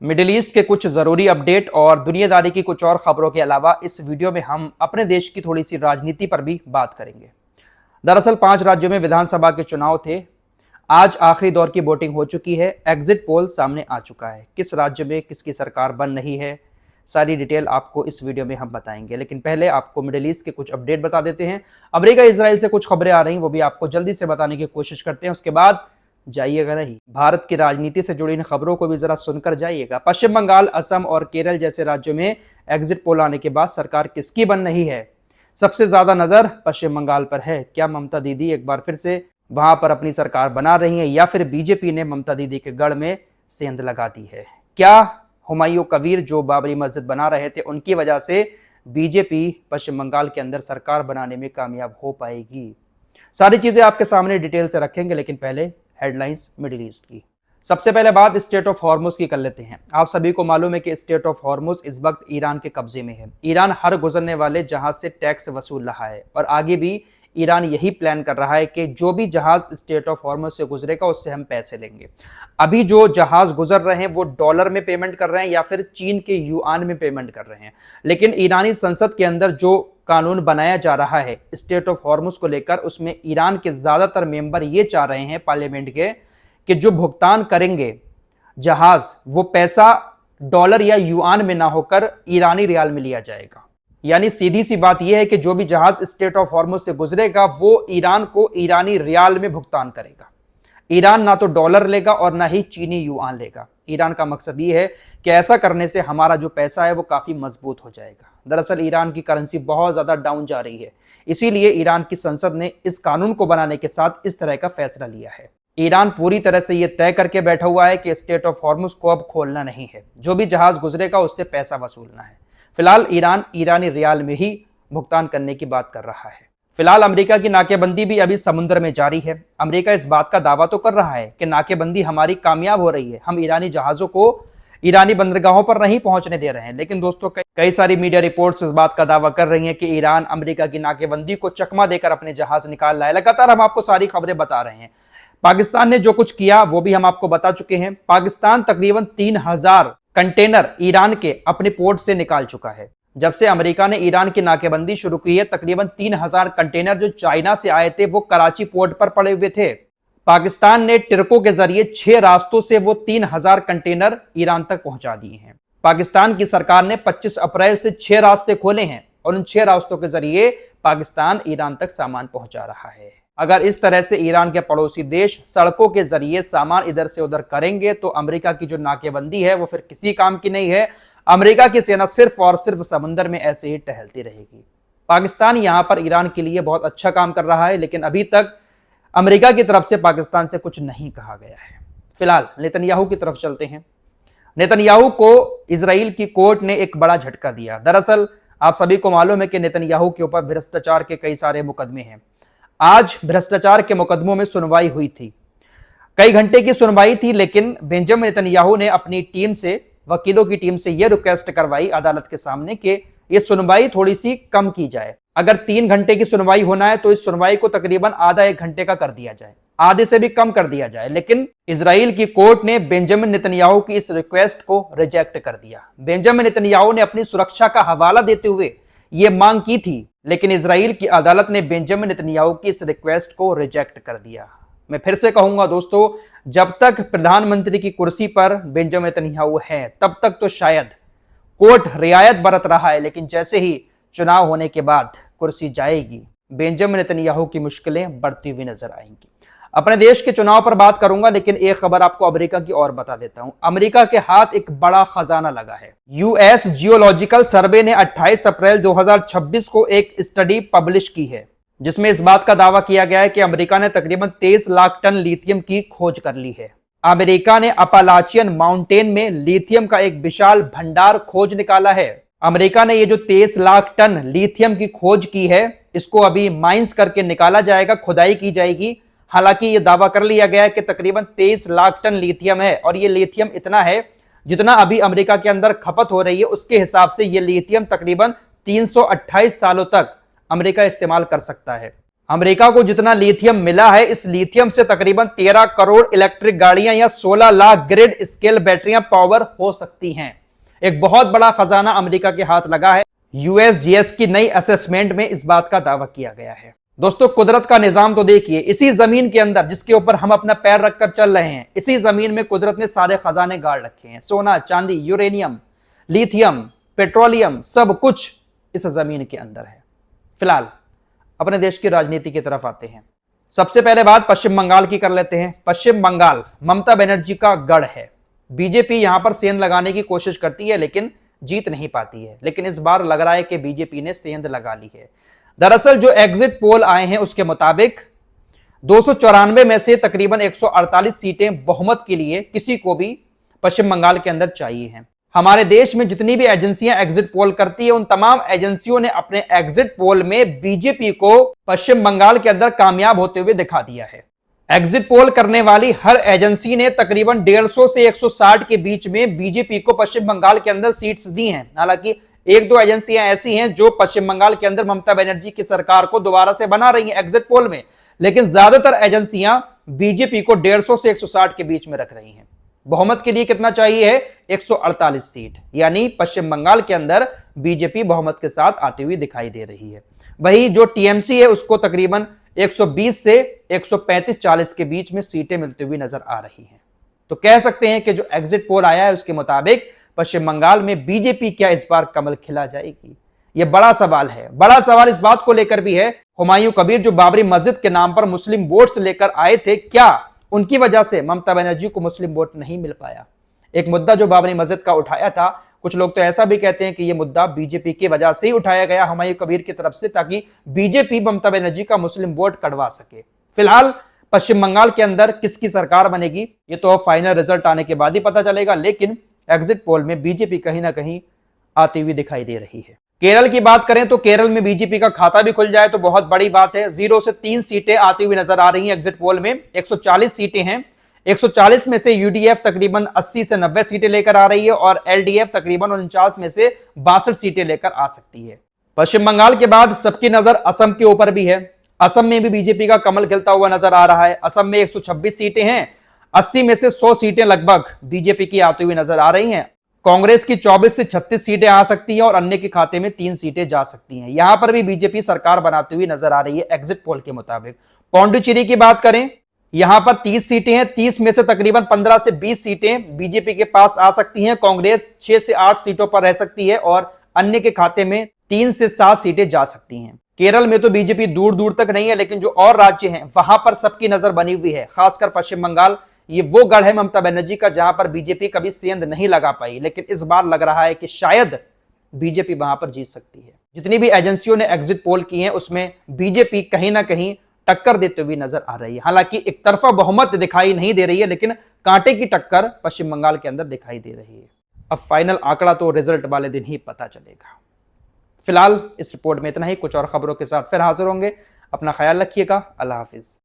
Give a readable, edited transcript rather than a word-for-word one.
Middle east के कुछ जरूरी अपडेट और दुनियादारी की कुछ और खबरों के अलावा इस वीडियो में हम अपने देश की थोड़ी सी राजनीति पर भी बात करेंगे। दरअसल 5 राज्यों में विधानसभा के चुनाव थे। आज आखिरी दौर की वोटिंग हो चुकी है। एग्जिट पोल सामने आ चुका है। किस राज्य में किसकी सरकार बन रही है, सारी डिटेल आपको इस वीडियो में हम बताएंगे। लेकिन पहले आपको मिडिल ईस्ट के कुछ अपडेट बता देते हैं। अमेरिका इजराइल से कुछ खबरें आ रही हैं, वो भी आपको जल्दी से बताने की कोशिश करते हैं। उसके बाद जाइएगा नहीं, भारत की राजनीति से जुड़ी इन खबरों को भी जरा सुनकर जाइएगा। पश्चिम बंगाल, असम और केरल जैसे राज्यों में एग्जिट पोल आने के बाद सरकार किसकी बन रही है, सबसे ज्यादा नजर पश्चिम बंगाल पर है। क्या ममता दीदी एक बार फिर से वहां पर अपनी सरकार बना रही है या फिर बीजेपी ने ममता दीदी के गढ़ में सेंध लगा दी है? क्या हुमायूं कबीर जो बाबरी मस्जिद बना रहे थे उनकी वजह से बीजेपी पश्चिम बंगाल के अंदर सरकार बनाने में कामयाब हो पाएगी? सारी चीजें आपके सामने डिटेल से रखेंगे, लेकिन पहले हेडलाइंस मिडिल ईस्ट की। सबसे पहले बात स्टेट ऑफ हॉर्मुज की कर लेते हैं। आप सभी को मालूम है कि स्टेट ऑफ हॉर्मुज इस वक्त ईरान के कब्जे में है। ईरान हर गुजरने वाले जहाज से टैक्स वसूल रहा है और आगे भी ईरान यही प्लान कर रहा है कि जो भी जहाज स्टेट ऑफ हॉर्मुज से गुजरेगा उससे हम पैसे लेंगे। अभी जो जहाज गुजर रहे हैं वो डॉलर में पेमेंट कर रहे हैं या फिर चीन के युआन में पेमेंट कर रहे हैं। लेकिन ईरानी संसद के अंदर जो कानून बनाया जा रहा है स्टेट ऑफ हॉर्मुज को लेकर, उसमें ईरान के ज्यादातर मेंबर ये चाह रहे हैं पार्लियामेंट के कि जो भुगतान करेंगे जहाज वो पैसा डॉलर या युआन में ना होकर ईरानी रियाल में लिया जाएगा। यानी सीधी सी बात यह है कि जो भी जहाज स्टेट ऑफ हॉर्मुज से गुजरेगा वो ईरान को ईरानी रियाल में भुगतान करेगा। ईरान ना तो डॉलर लेगा और ना ही चीनी युआन लेगा। ईरान का मकसद ये है कि ऐसा करने से हमारा जो पैसा है वो काफी मजबूत हो जाएगा। दरअसल ईरान की करेंसी बहुत ज्यादा डाउन जा रही है, इसीलिए ईरान की संसद ने इस कानून को बनाने के साथ इस तरह का फैसला लिया है। ईरान पूरी तरह से यह तय करके बैठा हुआ है कि स्टेट ऑफ हॉर्मुज को अब खोलना नहीं है, जो भी जहाज गुजरेगा उससे पैसा वसूलना है। फिलहाल ईरान ईरानी रियाल में ही भुगतान करने की बात कर रहा है। फिलहाल अमेरिका की नाकेबंदी भी अभी समुद्र में जारी है। अमेरिका इस बात का दावा तो कर रहा है कि नाकेबंदी हमारी कामयाब हो रही है, हम ईरानी जहाजों को ईरानी बंदरगाहों पर नहीं पहुंचने दे रहे हैं। लेकिन दोस्तों कई सारी मीडिया रिपोर्ट्स इस बात का दावा कर रही हैं कि ईरान अमेरिका की नाकेबंदी को चकमा देकर अपने जहाज निकाल रहा है। लगातार हम आपको सारी खबरें बता रहे हैं। पाकिस्तान ने जो कुछ किया वो भी हम आपको बता चुके हैं। पाकिस्तान तकरीबन 3000 कंटेनर ईरान के अपने पोर्ट से निकाल चुका है। जब से अमेरिका ने ईरान की नाकेबंदी शुरू की है, तकरीबन 3000 कंटेनर जो चाइना से आए थे वो कराची पोर्ट पर पड़े हुए थे। पाकिस्तान ने टिरकों के जरिए 6 रास्तों से वो 3000 कंटेनर ईरान तक पहुंचा दिए हैं। पाकिस्तान की सरकार ने 25 अप्रैल से 6 रास्ते खोले हैं और उन 6 रास्तों के जरिए पाकिस्तान ईरान तक सामान पहुंचा रहा है। अगर इस तरह से ईरान के पड़ोसी देश सड़कों के जरिए सामान इधर से उधर करेंगे तो अमेरिका की जो नाकेबंदी है वो फिर किसी काम की नहीं है। अमेरिका की सेना सिर्फ और सिर्फ समुद्र में ऐसे ही टहलती रहेगी। पाकिस्तान यहां पर ईरान के लिए बहुत अच्छा काम कर रहा है, लेकिन अभी तक अमेरिका की तरफ से पाकिस्तान से कुछ नहीं कहा गया है। फिलहाल नेतन्याहू की तरफ चलते हैं। नेतन्याहू को इजराइल की कोर्ट ने एक बड़ा झटका दिया। दरअसल आप सभी को मालूम है कि नेतन्याहू के ऊपर भ्रष्टाचार के कई सारे मुकदमे हैं। आज भ्रष्टाचार के मुकदमों में सुनवाई हुई थी, कई घंटे की सुनवाई थी, लेकिन बेंजामिन नेतन्याहू ने अपनी टीम से, वकीलों की टीम से यह रिक्वेस्ट करवाई अदालत के सामने कि यह सुनवाई थोड़ी सी कम की जाए। अगर 3 घंटे की सुनवाई होना है तो इस सुनवाई को तकरीबन आधा 1 घंटे का कर दिया जाए, आधे से भी कम कर दिया जाए। लेकिन इजराइल की कोर्ट ने बेंजामिन नेतन्याहू की इस रिक्वेस्ट को रिजेक्ट कर दिया। बेंजामिन नेतन्याहू ने अपनी सुरक्षा का हवाला देते हुए यह मांग की थी, लेकिन इजराइल की अदालत ने बेंजामिन नेतन्याहू की इस रिक्वेस्ट को रिजेक्ट कर दिया। मैं फिर से कहूंगा दोस्तों, जब तक प्रधानमंत्री की कुर्सी पर बेंजामिन नेतन्याहू है तब तक तो शायद कोर्ट रियायत बरत रहा है, लेकिन जैसे ही चुनाव होने के बाद कुर्सी जाएगी, बेंजामिन नेतन्याहू की मुश्किलें बढ़ती हुई नजर आएंगी। अपने देश के चुनाव पर बात करूंगा, लेकिन एक खबर आपको अमेरिका की और बता देता हूं। अमेरिका के हाथ एक बड़ा खजाना लगा है। यूएस जियोलॉजिकल सर्वे ने 28 अप्रैल 2026 को एक स्टडी पब्लिश की है, जिसमें इस बात का दावा किया गया है कि अमेरिका ने तकरीबन 23 लाख टन लिथियम की खोज कर ली है। अमेरिका ने अपालाचियन माउंटेन में लिथियम का एक विशाल भंडार खोज निकाला है। अमेरिका ने ये जो 23 लाख टन लिथियम की खोज की है, इसको अभी माइंस करके निकाला जाएगा, खुदाई की जाएगी। हालांकि यह दावा कर लिया गया है कि तकरीबन 23 लाख टन लिथियम है, और यह लिथियम इतना है जितना अभी अमेरिका के अंदर खपत हो रही है, उसके हिसाब से यह लिथियम तकरीबन 328 सालों तक अमेरिका इस्तेमाल कर सकता है। अमेरिका को जितना लिथियम मिला है, इस लिथियम से तकरीबन 13 करोड़ इलेक्ट्रिक गाड़ियां या 16 लाख ग्रिड स्केल बैटरियां पावर हो सकती हैं। एक बहुत बड़ा खजाना अमेरिका के हाथ लगा है। यूएसजीएस की नई असेसमेंट में इस बात का दावा किया गया है। दोस्तों, कुदरत का निजाम तो देखिए, इसी जमीन के अंदर जिसके ऊपर हम अपना पैर रखकर चल रहे हैं, इसी जमीन में कुदरत ने सारे खजाने गाड़ रखे हैं। सोना, चांदी, यूरेनियम, लिथियम, पेट्रोलियम, सब कुछ इस जमीन के अंदर है। फिलहाल अपने देश की राजनीति की तरफ आते हैं। सबसे पहले बात पश्चिम बंगाल की कर लेते हैं। पश्चिम बंगाल ममता बनर्जी का गढ़ है। बीजेपी यहां पर सेंध लगाने की कोशिश करती है लेकिन जीत नहीं पाती है। लेकिन इस बार लग रहा है कि बीजेपी ने सेंध लगा ली है। दरअसल जो एग्जिट पोल आए हैं उसके मुताबिक 294 में से तकरीबन 148 सीटें बहुमत के लिए किसी को भी पश्चिम बंगाल के अंदर चाहिए हैं। हमारे देश में जितनी भी एजेंसियां एग्जिट पोल करती है, उन तमाम एजेंसियों ने अपने एग्जिट पोल में बीजेपी को पश्चिम बंगाल के अंदर कामयाब होते हुए दिखा दिया है। एग्जिट पोल करने वाली हर एजेंसी ने तकरीबन 150 से 160 के बीच में बीजेपी को पश्चिम बंगाल के अंदर सीट्स दी हैं। हालांकि एक दो एजेंसियां ऐसी हैं जो पश्चिम बंगाल के अंदर ममता बनर्जी की सरकार को दोबारा से बना रही हैं एग्जिट पोल में, लेकिन ज्यादातर एजेंसियां बीजेपी को 150 से 160 के बीच में रख रही हैं। बहुमत के लिए कितना चाहिए है? 148 सीट, यानी पश्चिम बंगाल के अंदर बीजेपी बहुमत के साथ आती हुई दिखाई दे रही है। वही जो टीएमसी है उसको तकरीबन 120 से 135-40 के बीच में सीटें मिलती हुई नजर आ रही हैं। तो कह सकते हैं कि जो एग्जिट पोल आया है उसके मुताबिक पश्चिम बंगाल में बीजेपी क्या इस बार कमल खिला जाएगी? यह बड़ा सवाल है। बड़ा सवाल इस बात को लेकर भी है, हुमायूं कबीर जो बाबरी मस्जिद के नाम पर मुस्लिम वोट्स लेकर आए थे, क्या उनकी वजह से ममता बनर्जी को मुस्लिम वोट नहीं मिल पाया? एक मुद्दा जो बाबरी मस्जिद का उठाया था, कुछ लोग तो ऐसा भी कहते हैं कि यह मुद्दा बीजेपी की वजह से ही उठाया गया हुमायूं कबीर की तरफ से, ताकि बीजेपी ममता बनर्जी का मुस्लिम वोट कटवा सके। फिलहाल पश्चिम बंगाल के अंदर किसकी सरकार बनेगी ये तो फाइनल रिजल्ट आने के बाद ही पता चलेगा, लेकिन एग्जिट पोल में बीजेपी कहीं ना कहीं आती हुई दिखाई दे रही है। केरल की बात करें तो केरल में बीजेपी का खाता भी खुल जाए तो बहुत बड़ी बात है। 0 से 3 सीटें आती हुई नजर आ रही हैं एग्जिट पोल में। 140 सीटें हैं। 140 में से यूडीएफ तकरीबन 80 से 90 सीटें लेकर आ रही है और एलडीएफ तकरीबन 49 में से 62 सीटें लेकर आ सकती है। पश्चिम बंगाल के बाद सबकी नजर असम के ऊपर भी है। असम में भी बीजेपी का कमल खिलता हुआ नजर आ रहा है। असम में 126 सीटें हैं। 80 में से 100 सीटें लगभग बीजेपी की आती हुई नजर आ रही हैं। कांग्रेस की 24 से 36 सीटें आ सकती हैं और अन्य के खाते में 3 सीटें जा सकती हैं। यहां पर भी बीजेपी सरकार बनाती हुई नजर आ रही है एग्जिट पोल के मुताबिक। पौंडुचेरी की बात करें, यहां पर 30 सीटें हैं। 30 में से तकरीबन 15 से 20 सीटें बीजेपी के पास आ सकती हैं। कांग्रेस 6 से 8 सीटों पर रह सकती है और अन्य के खाते में 3 से 7 सीटें जा सकती हैं। केरल में तो बीजेपी दूर दूर तक नहीं है, लेकिन जो और राज्य हैं वहां पर सबकी नजर बनी हुई है। खासकर पश्चिम बंगाल, ये वो गढ़ है ममता बनर्जी का जहां पर बीजेपी कभी सेंध नहीं लगा पाई, लेकिन इस बार लग रहा है कि शायद बीजेपी वहां पर जीत सकती है। जितनी भी एजेंसियों ने एग्जिट पोल की हैं उसमें बीजेपी कहीं ना कहीं टक्कर देते हुए नजर आ रही है। हालांकि एक तरफा बहुमत दिखाई नहीं दे रही है, लेकिन कांटे की टक्कर पश्चिम बंगाल के अंदर दिखाई दे रही है। अब फाइनल आंकड़ा तो रिजल्ट वाले दिन ही पता चलेगा। फिलहाल इस रिपोर्ट में इतना ही। कुछ और खबरों के साथ फिर हाजिर होंगे। अपना ख्याल रखिएगा। अल्लाह हाफिज।